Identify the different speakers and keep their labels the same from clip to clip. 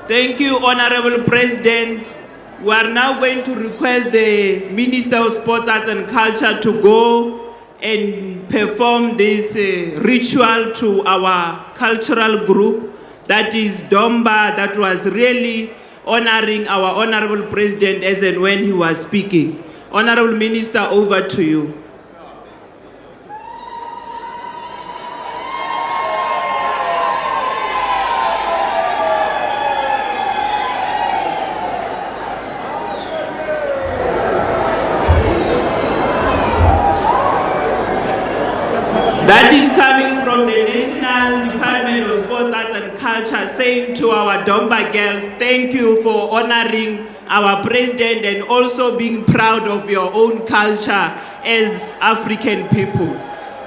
Speaker 1: Thank you, Honorable President. We are now going to request the Minister of Sports, Arts and Culture to go and perform this ritual to our cultural group, that is Domba, that was really honoring our Honorable President as and when he was speaking. Honorable Minister, over to you. That is coming from the National Department of Sports, Arts and Culture, saying to our Domba girls, thank you for honoring our president and also being proud of your own culture as African people.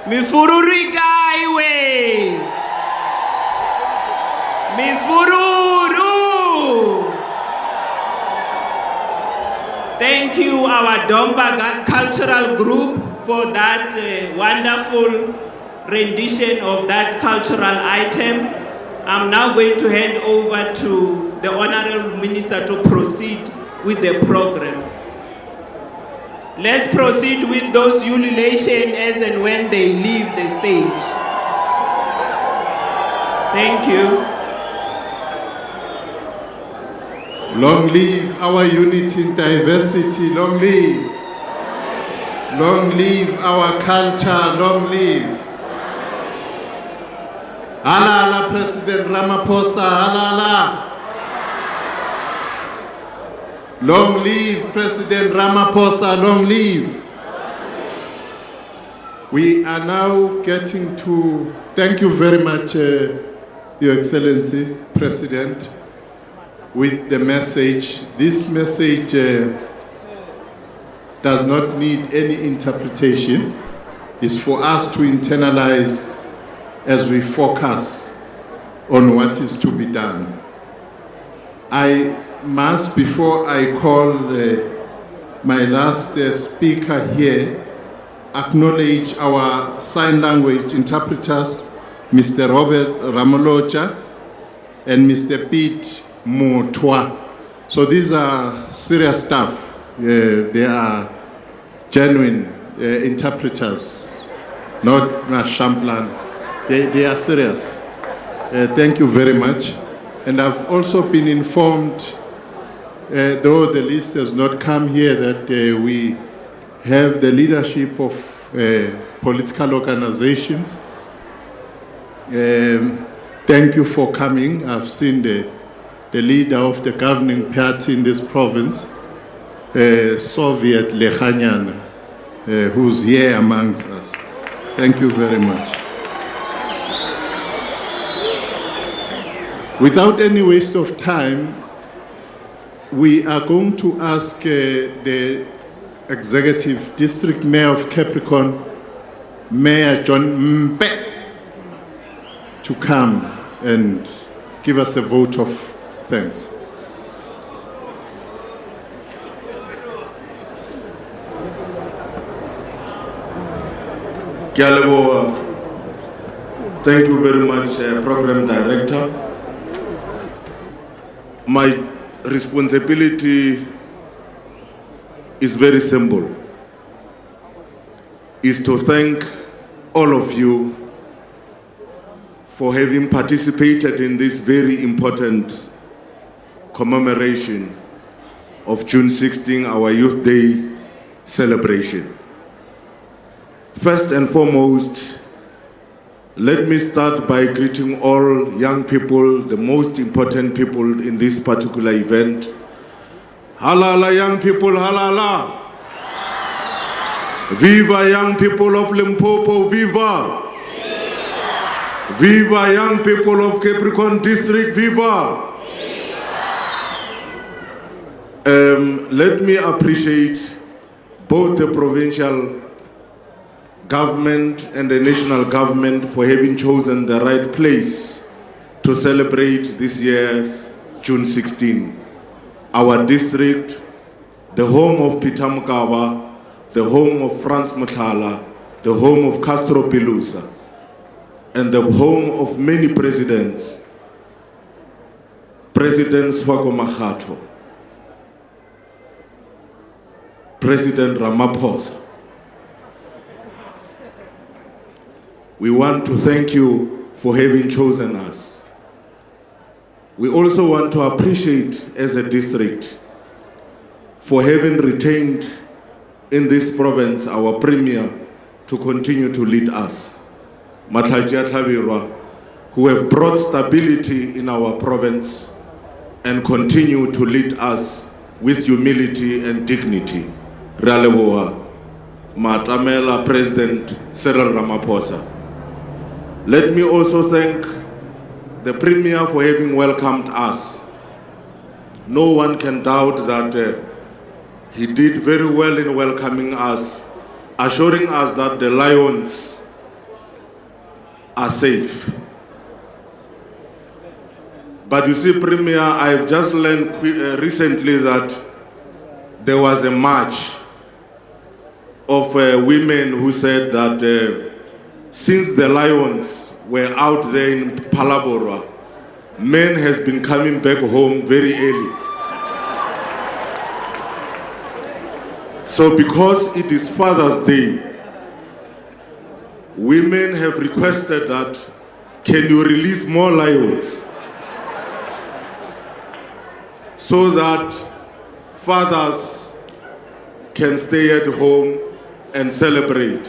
Speaker 1: Mifururiga iwe! Mifururu! Thank you, our Domba cultural group, for that wonderful rendition of that cultural item. I'm now going to hand over to the Honorable Minister to proceed with the program. Let's proceed with those ululation as and when they leave the stage. Thank you.
Speaker 2: Long live our unity in diversity, long live. Long live our culture, long live. Halala President Ramaphosa, halala. Long live President Ramaphosa, long live. We are now getting to, thank you very much, Your Excellency, President, with the message. This message does not need any interpretation. It's for us to internalize as we focus on what is to be done. I must, before I call my last speaker here, acknowledge our sign language interpreters, Mr. Robert Ramolocha and Mr. Pete Motwa. So these are serious staff. They are genuine interpreters, not Shamplan. They are serious. Thank you very much. And I've also been informed, though the list has not come here, that we have the leadership of political organizations. Thank you for coming. I've seen the leader of the governing party in this province, Soviet Lekhanyan, who's here amongst us. Thank you very much. Without any waste of time, we are going to ask the Executive District Mayor of Capricorn, Mayor John Mpe, to come and give us a vote of thanks.
Speaker 3: Thank you very much, Program Director. My responsibility is very simple. Is to thank all of you for having participated in this very important commemoration of June 16, our Youth Day celebration. First and foremost, let me start by greeting all young people, the most important people in this particular event. Halala young people, halala. Viva young people of Limpopo, viva. Viva young people of Capricorn District, viva. Let me appreciate both the provincial government and the national government for having chosen the right place to celebrate this year's June 16. Our district, the home of Peter Mokaba, the home of Franz Muthala, the home of Castro Pilusa, and the home of many presidents President Swako Makgatho, President Ramaphosa, we want to thank you for having chosen us. We also want to appreciate as a district for having retained in this province our Premier to continue to lead us, Matlaji Tlhabirwa, who have brought stability in our province and continue to lead us with humility and dignity. Re a leboha, Matamela President Cyril Ramaphosa. Let me also thank the Premier for having welcomed us. No one can doubt that he did very well in welcoming us, assuring us that the lions are safe. But you see, Premier, I've just learned recently that there was a march of women who said that since the lions were out there in Phalaborwa, men has been coming back home very early. So because it is Father's Day, women have requested that, can you release more lions so that fathers can stay at home and celebrate.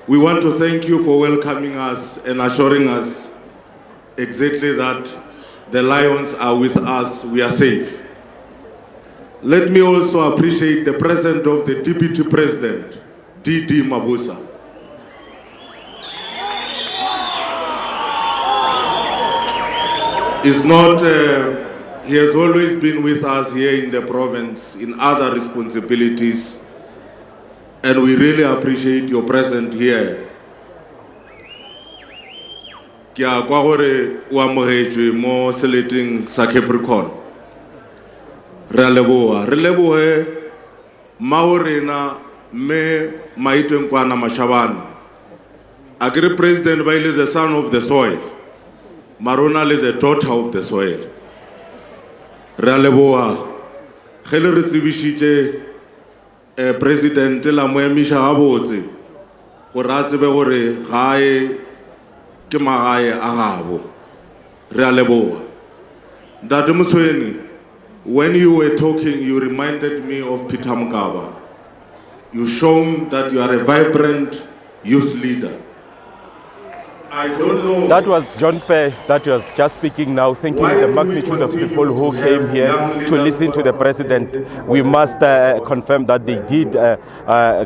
Speaker 3: We want to thank you for welcoming us and assuring us exactly that the lions are with us, we are safe. Let me also appreciate the presence of the Deputy President, D.D. Mabuza. It's not, he has always been with us here in the province in other responsibilities, and we really appreciate your presence here. Ke a kwa gore o amogetswe mo seleteng sa Capricorn. Re a leboha, re lebohe Maurena me Maitwen Kwana Mashabane. Agri President ba ile the son of the soil, Marona le the daughter of the soil. Re a leboha ge le re tsebishitse President la mo emisha gabotse gore a tsebe gore gae ke magae a gabo. Re a leboha. Ntate Motshweni, when you were talking, you reminded me of Peter Mugaba. You shown that you are a vibrant youth leader. I don't know.
Speaker 4: That was John Pay that was just speaking now, thanking the magnitude of people who came here to listen to the president. We must confirm that they did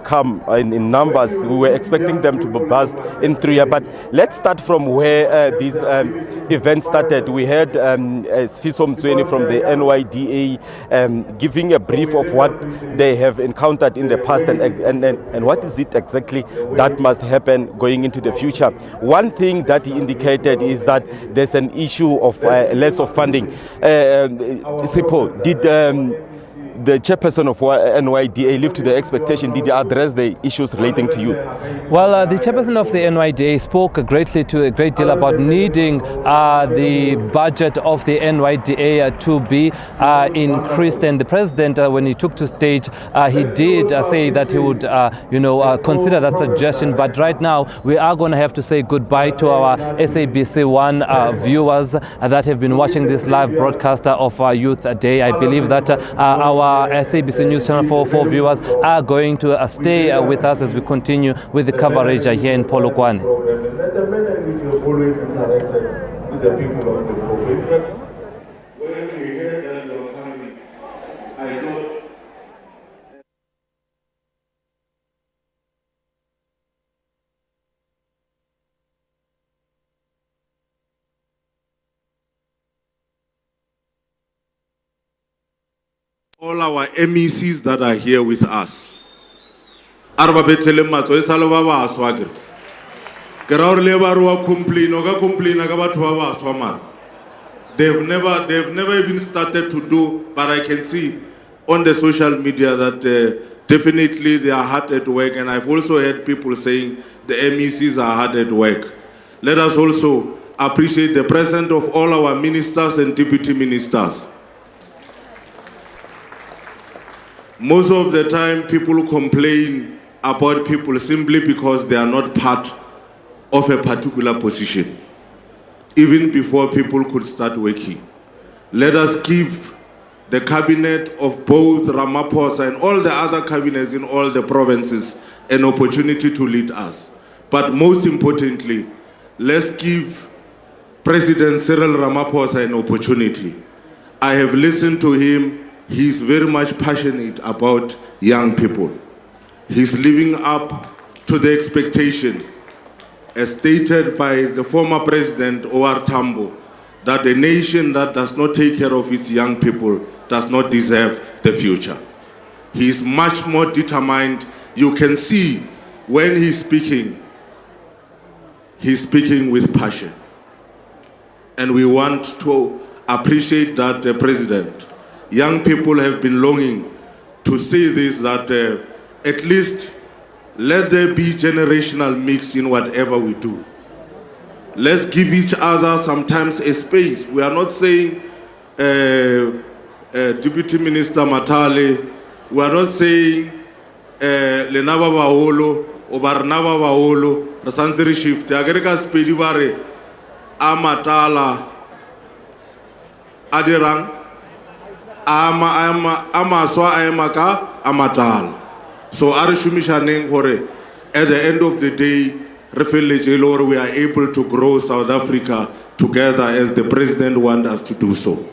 Speaker 4: come in numbers. We were expecting them to burst in 3 years. But let's start from where this event started. We heard Sfiso Mtsweni from the NYDA giving a brief of what they have encountered in the past and what is it exactly that must happen going into the future. One thing that he indicated is that there's an issue of less of funding. Sipo, did the chairperson of NYDA live to the expectation? Did he address the issues relating to youth?
Speaker 5: Well, the chairperson of the NYDA spoke a great deal about needing the budget of the NYDA to be increased. And the president, when he took to stage, he did say that he would, consider that suggestion. But right now, we are going to have to say goodbye to our SABC One viewers that have been watching this live broadcast of Youth Day. I believe that our SABC News Channel 4 viewers are going to stay with us as we continue with the coverage here in Polokwane.
Speaker 3: The manner in which you have always interacted with the people of the province. When we heard that you were coming, I thought all our MECs that are here with us. Arba betele matso e salo ba ba aswa ke. Ke ra re le ba ro complain ka batho ba ba aswa mara. They've never even started to do, but I can see on the social media that definitely they are hard at work, and I've also heard people saying the MECs are hard at work. Let us also appreciate the presence of all our ministers and deputy ministers. Most of the time, people complain about people simply because they are not part of a particular position, even before people could start working. Let us give the cabinet of both Ramaphosa and all the other cabinets in all the provinces an opportunity to lead us. But most importantly, let's give President Cyril Ramaphosa an opportunity. I have listened to him. He's very much passionate about young people. He's living up to the expectation, as stated by the former president, O.R. Tambo, that a nation that does not take care of its young people does not deserve the future. He is much more determined. You can see when he's speaking with passion. And we want to appreciate that, President. Young people have been longing to see this, that at least let there be generational mix in whatever we do. Let's give each other sometimes a space. We are not saying Deputy Minister Matale, we are not saying Lenaba Baholo or Barnaba Baholo, Rasanseri Shift, Agarika Spedibare, Amatala, Adirang, Ama Swa Amaka, Amatal. So Arishumishaneng Hore, at the end of the day, we are able to grow South Africa together as the President wants us to do so.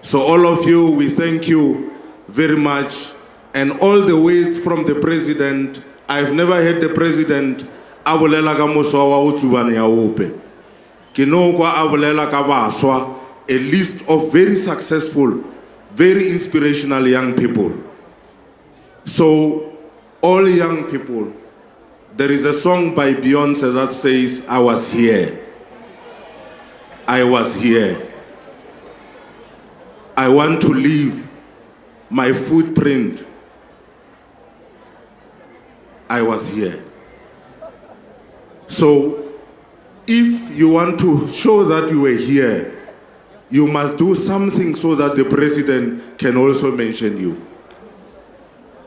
Speaker 3: So all of you, we thank you very much. And all the ways from the President, I've never heard the President abolela ka mosowa o tsubane ya ope. Ke no kwa abolela ka baswa, a list of very successful, very inspirational young people. So all young people, there is a song by Beyonce that says, I was here. I was here. I want to leave my footprint. I was here. So, if you want to show that you were here, you must do something so that the President can also mention you.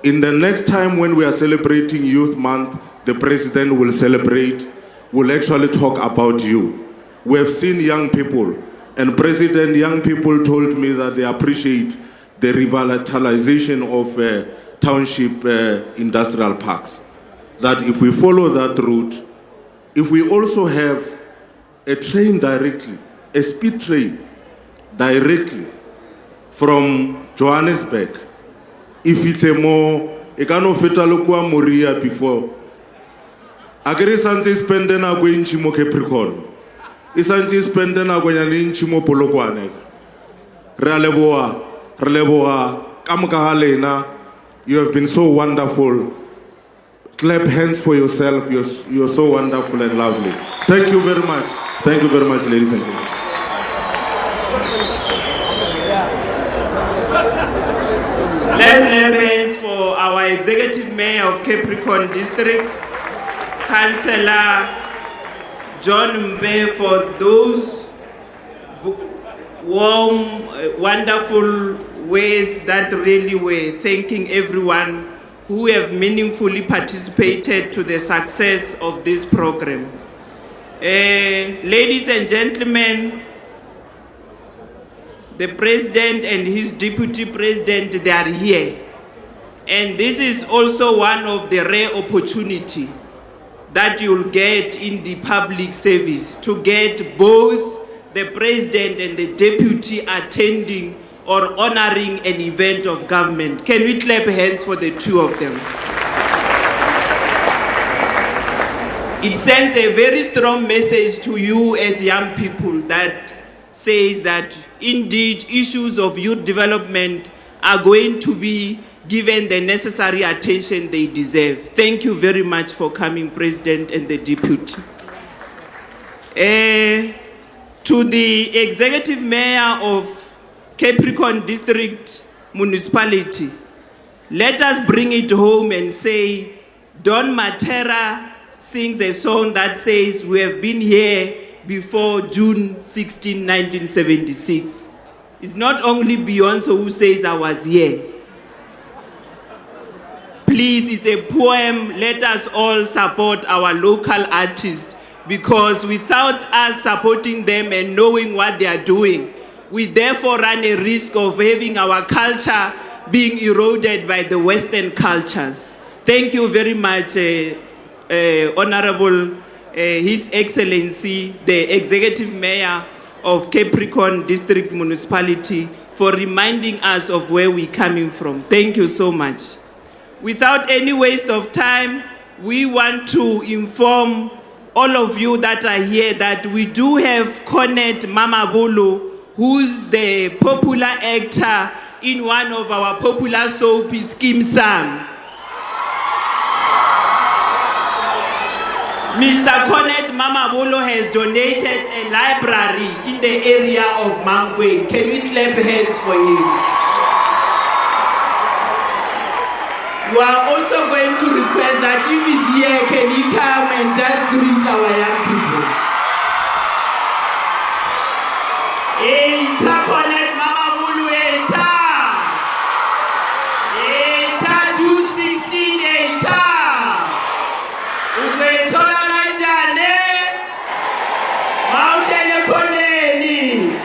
Speaker 3: In the next time when we are celebrating Youth Month, the President will celebrate, will actually talk about you. We have seen young people, and President, young people told me that they appreciate the revitalization of township industrial parks. That if we follow that route, if we also have a train directly, a speed train directly from Johannesburg, if it's a more, it cannot fit a lokwa Moria before. Agere santi spende na go inchimo Capricorn. Isanti spende na go yana inchimo Polokwane. Releboa, Kamkahalena, you have been so wonderful. Clap hands for yourself. You're so wonderful and lovely. Thank you very much. Thank you very much, ladies and gentlemen.
Speaker 1: Let's clap hands for our Executive Mayor of Capricorn District, Councillor John Mbe, for those warm, wonderful ways that really were thanking everyone who have meaningfully participated to the success of this program. Ladies and gentlemen, the President and his Deputy President, they are here. And this is also one of the rare opportunities that you'll get in the public service, to get both the President and the Deputy attending or honoring an event of government. Can we clap hands for the two of them? It sends a very strong message to you as young people that says that indeed issues of youth development are going to be given the necessary attention they deserve. Thank you very much for coming, President and the Deputy. To the Executive Mayor of Capricorn District Municipality, let us bring it home and say, Don Matera sings a song that says, we have been here before June 16, 1976. It's not only Beyonce who says I was here. Please, it's a poem. Let us all support our local artists, because without us supporting them and knowing what they are doing, we therefore run a risk of having our culture being eroded by the Western cultures. Thank you very much, Honorable His Excellency, the Executive Mayor of Capricorn District Municipality, for reminding us of where we're coming from. Thank you so much. Without any waste of time, we want to inform all of you that are here that we do have Cornet Mamabolo, who's the popular actor in one of our popular soaps, Skim Sam. Mr. Cornet Mamabolo has donated a library in the area of Mangwe. Can we clap hands for him? We are also going to request that if he's here, can he come and just greet our young people? Enta Cornet Mamabolo, enta! Enta 216, enta! Uzoetola lanjane! Maushele Koneni!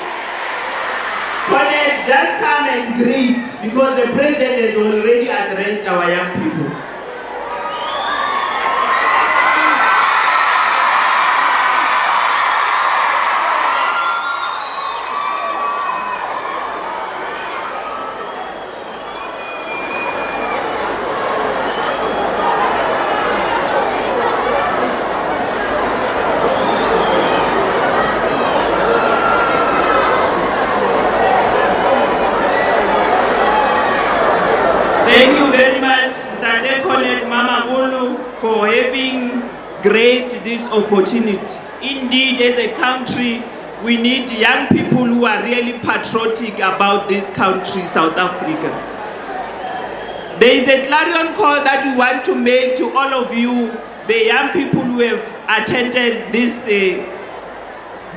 Speaker 1: Cornet, just come and greet, because the president has already addressed our young people. Thank you very much, Tade Cornet Mamabolo, for having graced this opportunity. Indeed, as a country, we need young people who are really patriotic about this country, South Africa. There is a clarion call that we want to make to all of you, the young people who have attended this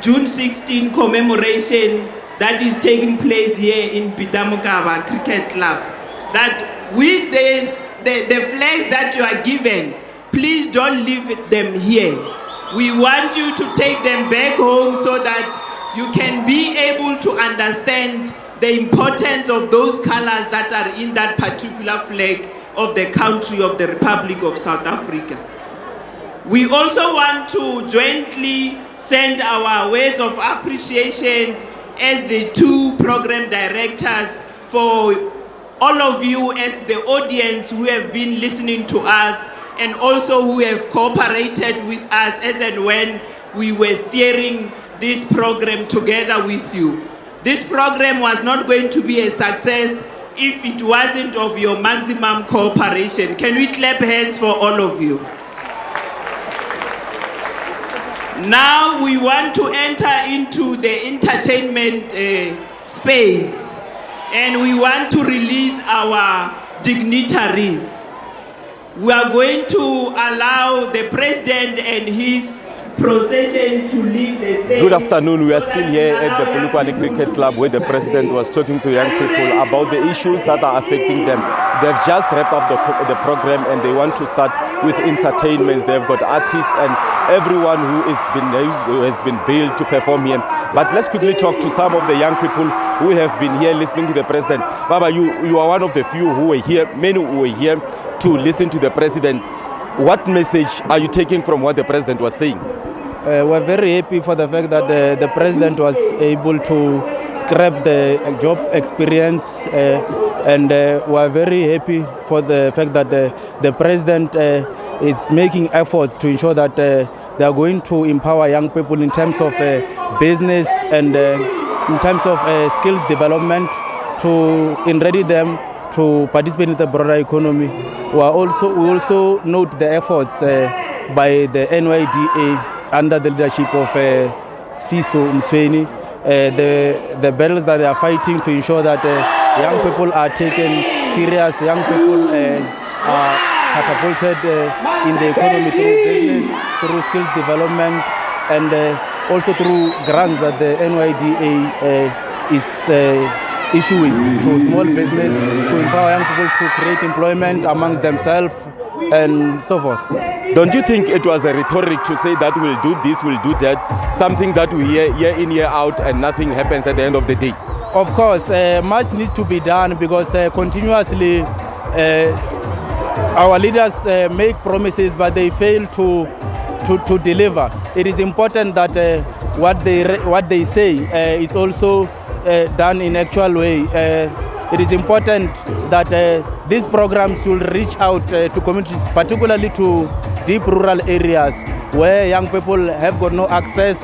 Speaker 1: June 16 commemoration that is taking place here in Pitamukaba Cricket Club, that with the flags that you are given, please don't leave them here. We want you to take them back home so that you can be able to understand the importance of those colors that are in that particular flag of the country of the Republic of South Africa. We also want to jointly send our words of appreciation as the two program directors for all of you as the audience who have been listening to us, and also who have cooperated with us as and when we were steering this program together with you. This program was not going to be a success if it wasn't of your maximum cooperation. Can we clap hands for all of you? Now we want to enter into the entertainment space. And we want to release our dignitaries. We are going to allow the president and his procession to leave the stage.
Speaker 4: Good afternoon. We are still here at the Polokwane Cricket Club, where the president was talking to young people about the issues that are affecting them. They've just wrapped up the program and they want to start with entertainments. They've got artists and everyone who has been billed to perform here. But let's quickly talk to some of the young people who have been here listening to the president. Baba, you are one of the few who were here, many who were here to listen to the president. What message are you taking from what the president was saying?
Speaker 6: We're very happy for the fact that the president was able to scrap the job experience, and we're very happy for the fact that the president is making efforts to ensure that they are going to empower young people in terms of business and in terms of skills development to ready them to participate in the broader economy. We also note the efforts by the NYDA under the leadership of Sfiso Mtsweni, the battles that they are fighting to ensure that young people are taken serious, young people are catapulted in the economy through business, through skills development, and also through grants that the NYDA is issuing to small business to empower young people to create employment amongst themselves and so forth.
Speaker 4: Don't you think it was a rhetoric to say that we'll do this, we'll do that, something that we hear year in, year out, and nothing happens at the end of the day?
Speaker 6: Of course, much needs to be done because continuously our leaders make promises, but they fail to deliver. It is important that what they say is also done in actual way. It is important that these programs should reach out to communities, particularly to deep rural areas where young people have got no access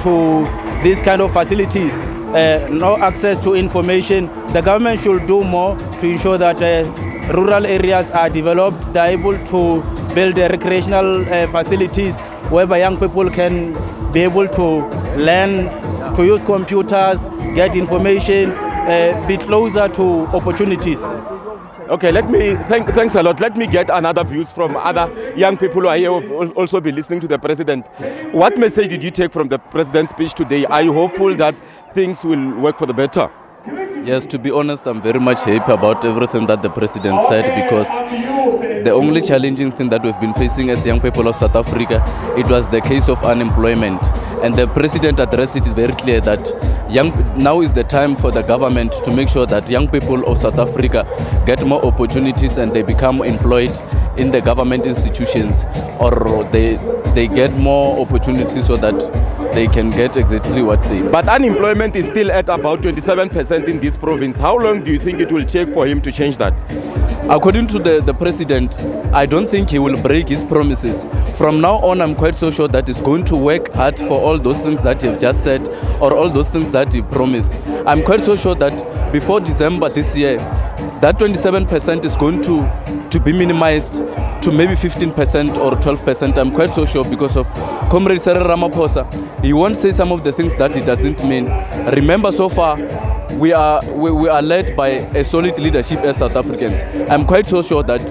Speaker 6: to these kind of facilities, no access to information. The government should do more to ensure that rural areas are developed. They are able to build recreational facilities whereby young people can be able to learn to use computers, get information, be closer to opportunities.
Speaker 4: Okay, thanks a lot. Let me get another views from other young people who are here who will also be listening to the president. What message did you take from the president's speech today? Are you hopeful that things will work for the better?
Speaker 7: Yes, to be honest, I'm very much happy about everything that the president said, because the only challenging thing that we've been facing as young people of South Africa, it was the case of unemployment. And the president addressed it very clear that now is the time for the government to make sure that young people of South Africa get more opportunities and they become employed in the government institutions, or they get more opportunities so that they can get exactly what they need.
Speaker 4: But unemployment is still at about 27% in this province. How long do you think it will take for him to change that?
Speaker 7: According to the president, I don't think he will break his promises. From now on, I'm quite so sure that he's going to work hard for all those things that you've just said, or all those things that he promised. I'm quite so sure that before December this year, that 27% is going to be minimized to maybe 15% or 12%. I'm quite so sure, because of Comrade Ramaphosa. He won't say some of the things that he doesn't mean. Remember, so far, we are led by a solid leadership as South Africans. I'm quite so sure that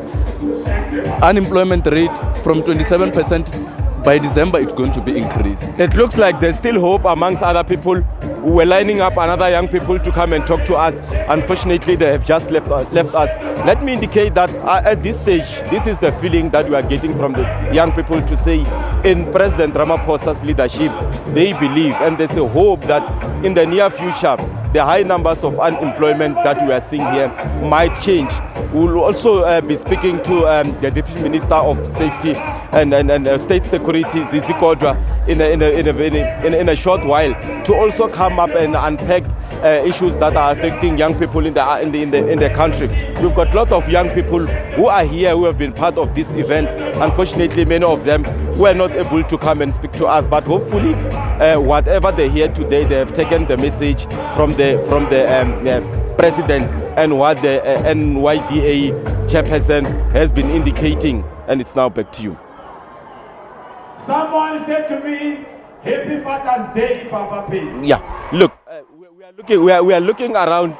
Speaker 7: unemployment rate from 27% by December it's going to be increased.
Speaker 4: It looks like there's still hope amongst other people who were lining up another young people to come and talk to us. Unfortunately, they have just left us. Let me indicate that at this stage, this is the feeling that we are getting from the young people to say in President Ramaphosa's leadership, they believe, and there's a hope that in the near future, the high numbers of unemployment that we are seeing here might change. We will also be speaking to the Deputy Minister of Safety and State Security, Zizi Kodwa, in a short while, to also come up and unpack issues that are affecting young people in the country. We've got a lot of young people who are here, who have been part of this event. Unfortunately, many of them were not able to come and speak to us, but hopefully whatever they hear today, they have taken the message from the president and what the NYDA chairperson has been indicating. And it's now back to you.
Speaker 8: Someone said to me, "Happy Father's Day, Papa P."
Speaker 4: Yeah, look, we are looking around.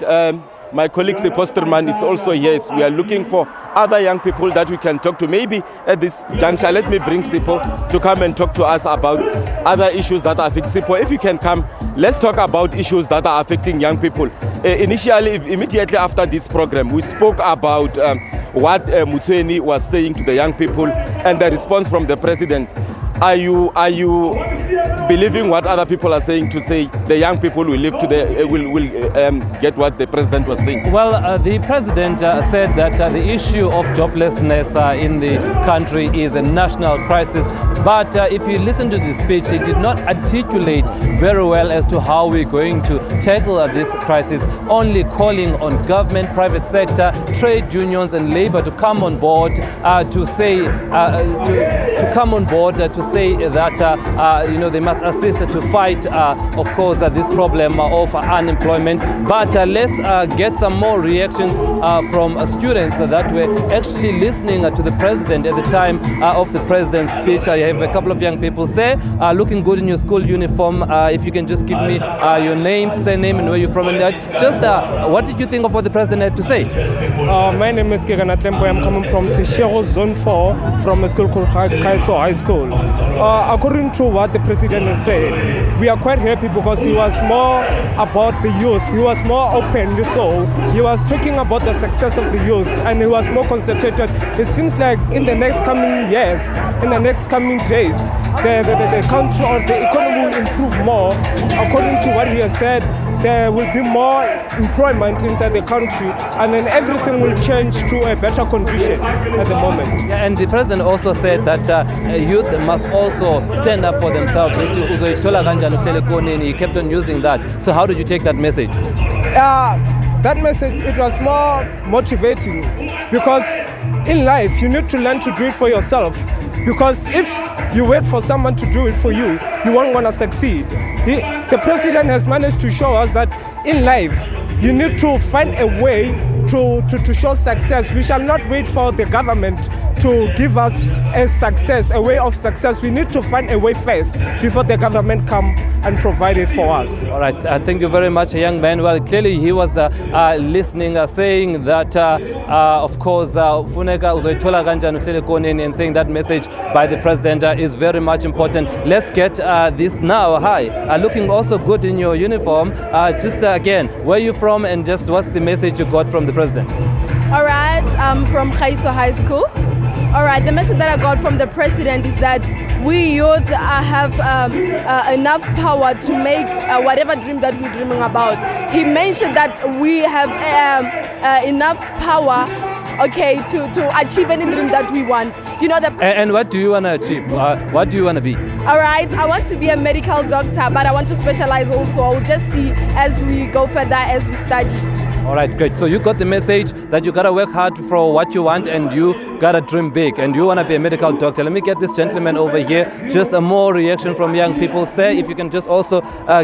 Speaker 4: My colleague Siposterman is also here. We are looking for other young people that we can talk to. Maybe at this juncture, let me bring Sipo to come and talk to us about other issues that are affecting Sipo. If you can come, let's talk about issues that are affecting young people. Immediately after this program, we spoke about what Mutweni was saying to the young people and the response from the president. Are you believing what other people are saying, to say the young people will live will get what the president was saying?
Speaker 5: Well, the president said that the issue of joblessness in the country is a national crisis. But if you listen to the speech, he did not articulate very well as to how we're going to tackle this crisis, only calling on government, private sector, trade unions and labor to come on board to say that they must assist to fight, of course, this problem of unemployment. But let's get some more reactions from students that were actually listening to the president at the time of the president's speech. have a couple of young people say, looking good in your school uniform. If you can just give me your name, surname, and where you're from. And what did you think of what the president had to say?
Speaker 9: My name is Kegana Tempo. I'm coming from Seshego Zone 4 from a school called Kaiso High School. According to what the president has said, we are quite happy because he was more about the youth. He was more open, so he was talking about the success of the youth, and he was more concentrated. It seems like in the next coming years, in the next coming days, the country or the economy will improve more. According to what he has said, there will be more employment inside the country, and then everything will change to a better condition at the moment.
Speaker 5: Yeah, and the president also said that youth must also stand up for themselves. He kept on using that. So how did you take that message?
Speaker 9: That message, it was more motivating, because in life you need to learn to do it for yourself, because if you wait for someone to do it for you, you won't want to succeed. The president has managed to show us that in life you need to find a way to show success. We shall not wait for the government to give us a success, a way of success. We need to find a way first before the government come and provide it for us.
Speaker 5: All right, thank you very much, young man. Well, clearly he was listening, saying that, of course, Funeka uzoithola kanjani uhlele koneni, and saying that message by the president is very much important. Let's get this now. Hi, looking also good in your uniform. Just again, where are you from, and just what's the message you got from the president?
Speaker 10: All right, I'm from Kaiso High School. All right, the message that I got from the president is that we youth have enough power to make whatever dream that we're dreaming about. He mentioned that we have enough power, okay, to achieve any dream that we want. You know the.
Speaker 5: And what do you want to achieve? What do you want to be?
Speaker 10: All right, I want to be a medical doctor, but I want to specialize also. I will just see as we go further, as we study.
Speaker 5: All right, great. So you got the message that you got to work hard for what you want, and you got to dream big, and you want to be a medical doctor. Let me get this gentleman over here. Just a more reaction from young people. Sir, if you can just also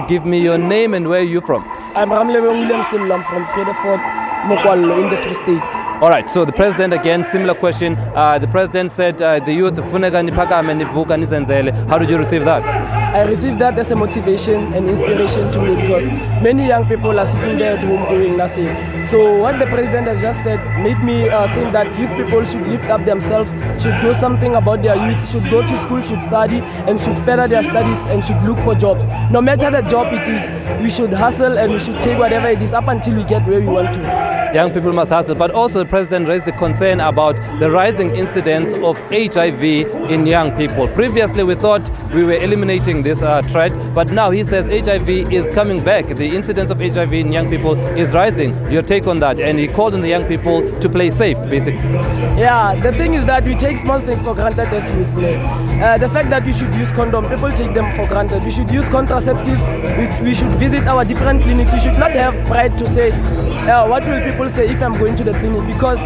Speaker 5: give me your name and where you're from.
Speaker 11: I'm Ramlebe Williamson. I'm from Fredefort, Mokwalo in the Free State.
Speaker 5: All right, so the president, again, similar question. The president said the youth, how did you receive that?
Speaker 11: I received that as a motivation and inspiration to me, because many young people are sitting there at home doing nothing. So what the president has just said made me think that youth people should lift up themselves, should do something about their youth, should go to school, should study, and should further their studies, and should look for jobs. No matter the job it is, we should hustle, and we should take whatever it is up until we get where we want to.
Speaker 5: Young people must hustle, but also the president raised the concern about the rising incidence of HIV in young people. Previously, we thought we were eliminating this threat, but now he says HIV is coming back. The incidence of HIV in young people is rising. Your take on that? And he called on the young people to play safe, basically.
Speaker 11: Yeah, the thing is that we take small things for granted as youth. The fact that we should use condom, people take them for granted. We should use contraceptives. We should visit our different clinics. We should not have pride to say, what will people say if I'm going to the clinic? Because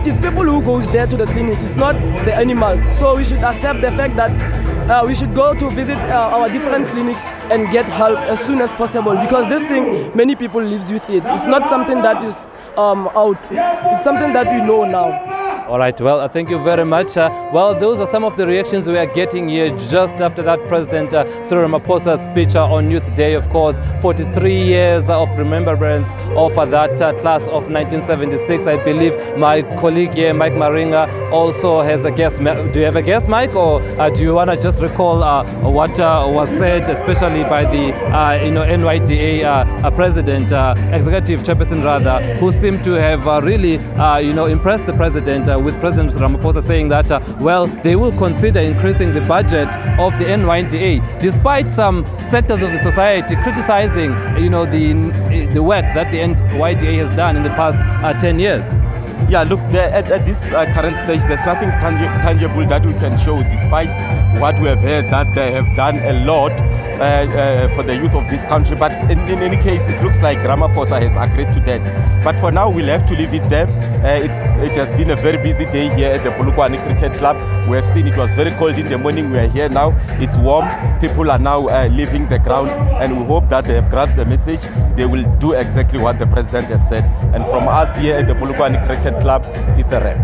Speaker 11: it's people who goes there to the clinic, it's not the animals. So we should accept the fact that we should go to visit our different clinics and get help as soon as possible, because this thing, many people live with it. It's not something that is out. It's something that we know now.
Speaker 5: All right, well, thank you very much. Well, those are some of the reactions we are getting here just after that President Cyril Ramaphosa's speech on Youth Day. Of course, 43 years of remembrance of that class of 1976. I believe my colleague here, Mike Maringa, also has a guest. Do you have a guest, Mike, or do you want to just recall what was said, especially by the NYDA president, executive chairperson rather, who seemed to have really impressed the president with President Ramaphosa saying that well, they will consider increasing the budget of the NYDA, despite some sectors of the society criticizing the work that the NYDA has done in the past 10 years.
Speaker 12: Yeah, look, at this current stage, there's nothing tangible that we can show, despite what we have heard that they have done a lot for the youth of this country. But in any case, it looks like Ramaphosa has agreed to that. But for now, we'll have to leave it there. It has been a very busy day here at the Polokwane Cricket Club. We have seen it was very cold in the morning. We are here now. It's warm. People are now leaving the ground, and we hope that they have grasped the message. They will do exactly what the president has said. And from us here at the Polokwane Cricket Club, it's a wrap.